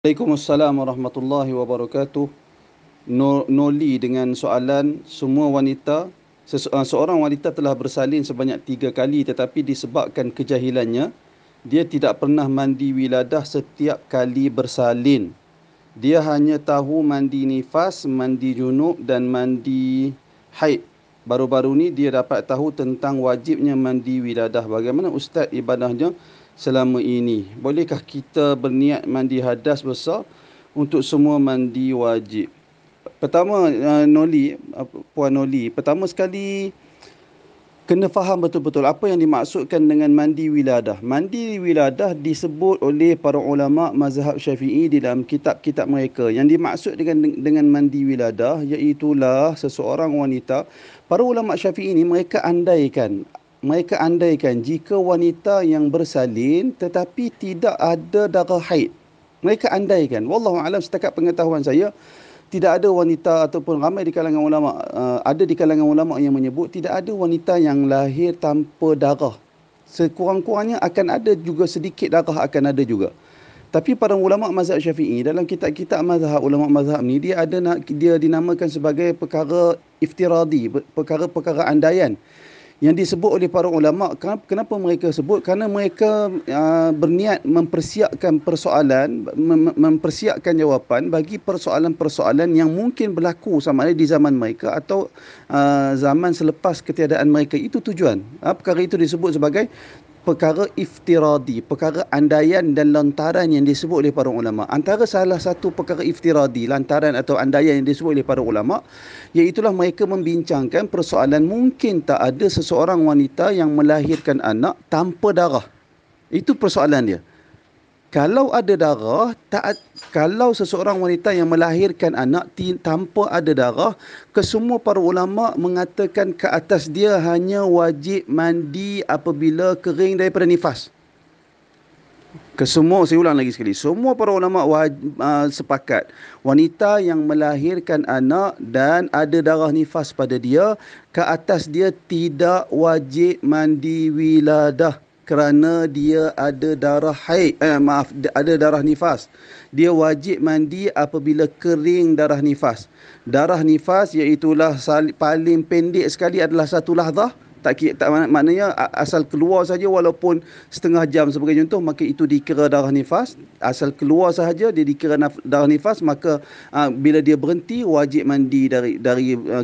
Waalaikumsalam warahmatullahi wabarakatuh. Noli dengan soalan semua wanita seorang wanita telah bersalin sebanyak 3 kali tetapi disebabkan kejahilannya dia tidak pernah mandi wiladah setiap kali bersalin. Dia hanya tahu mandi nifas, mandi junub dan mandi haid. Baru-baru ni dia dapat tahu tentang wajibnya mandi wiladah. Bagaimana ustaz ibadahnya selama ini? Bolehkah kita berniat mandi hadas besar untuk semua mandi wajib? Pertama, Puan Noli, pertama sekali kena faham betul-betul apa yang dimaksudkan dengan mandi wiladah. Mandi wiladah disebut oleh para ulama mazhab Syafi'i di dalam kitab-kitab mereka. Yang dimaksud dengan mandi wiladah iaitulah seseorang wanita. Para ulama Syafi'i ini mereka andaikan jika wanita yang bersalin tetapi tidak ada darah haid. Mereka andaikan, wallahu alam, setakat pengetahuan saya, tidak ada wanita ataupun ramai di kalangan ulama, ada di kalangan ulama yang menyebut tidak ada wanita yang lahir tanpa darah. Sekurang-kurangnya akan ada juga sedikit darah, akan ada juga. Tapi para ulama mazhab Syafi'i dalam kitab-kitab mazhab, ulama mazhab ni dia dinamakan sebagai perkara iftiradi, perkara-perkara andaian yang disebut oleh para ulama. Kenapa mereka sebut? Kerana mereka berniat mempersiapkan persoalan, mempersiapkan jawapan bagi persoalan-persoalan yang mungkin berlaku sama ada di zaman mereka atau zaman selepas ketiadaan mereka. Itu tujuan. Perkara itu disebut sebagai perkara iftiradi, perkara andaian dan lantaran yang disebut oleh para ulama. Antara salah satu perkara iftiradi, lantaran atau andaian yang disebut oleh para ulama, iaitulah mereka membincangkan persoalan mungkin tak ada seseorang wanita yang melahirkan anak tanpa darah. Itu persoalan dia. Kalau ada darah, kalau seseorang wanita yang melahirkan anak tanpa ada darah, kesemua para ulama mengatakan ke atas dia hanya wajib mandi apabila kering daripada nifas. Saya ulang lagi sekali. Semua para ulama sepakat. Wanita yang melahirkan anak dan ada darah nifas pada dia, ke atas dia tidak wajib mandi wiladah. Kerana dia ada darah haid, ada darah nifas. Dia wajib mandi apabila kering darah nifas. Darah nifas iaitulah paling pendek sekali adalah satu lahzah. Maknanya asal keluar saja walaupun setengah jam sebagai contoh, maka itu dikira darah nifas. Asal keluar sahaja dia dikira darah nifas, maka bila dia berhenti wajib mandi dari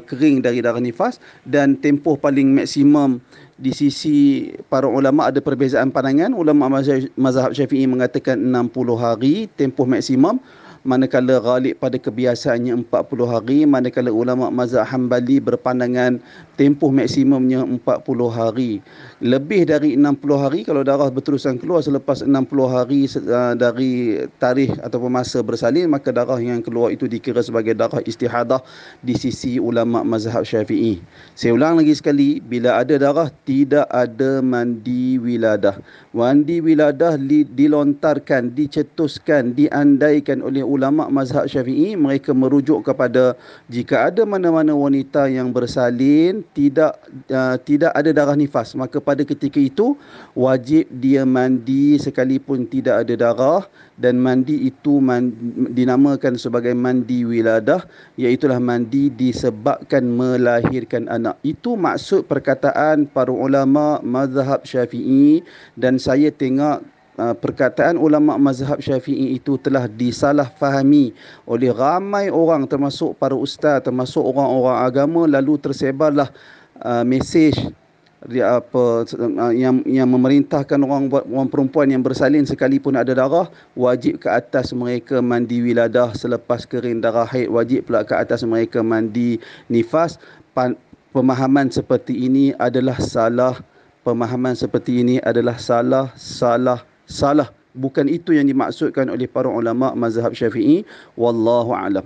kering dari darah nifas. Dan tempoh paling maksimum di sisi para ulama ada perbezaan pandangan. Ulama mazhab Syafi'i mengatakan 60 hari tempoh maksimum, manakala ghalib pada kebiasaannya 40 hari, manakala ulama mazhab Hambali berpandangan tempoh maksimumnya 40 hari. Lebih dari 60 hari, kalau darah berterusan keluar selepas 60 hari dari tarikh ataupun masa bersalin, maka darah yang keluar itu dikira sebagai darah istihadah di sisi ulama mazhab Syafi'i. Saya ulang lagi sekali, bila ada darah tidak ada mandi wiladah. Mandi wiladah dilontarkan, dicetuskan, diandaikan oleh ulama mazhab Syafi'i. Mereka merujuk kepada jika ada mana-mana wanita yang bersalin tidak ada darah nifas, maka pada ketika itu wajib dia mandi sekalipun tidak ada darah. Dan mandi itu dinamakan sebagai mandi wiladah, iaitulah mandi disebabkan melahirkan anak. Itu maksud perkataan para ulama mazhab Syafi'i. Dan saya tengok perkataan ulama mazhab Syafi'i itu telah disalah fahami oleh ramai orang, termasuk para ustaz, termasuk orang-orang agama. Lalu tersebarlah mesej yang memerintahkan orang perempuan yang bersalin sekalipun ada darah, wajib ke atas mereka mandi wiladah. Selepas kering darah haid, wajib pula ke atas mereka mandi nifas. Pemahaman seperti ini adalah salah. Pemahaman seperti ini adalah salah. Bukan itu yang dimaksudkan oleh para ulama mazhab Syafi'i. Wallahu a'lam.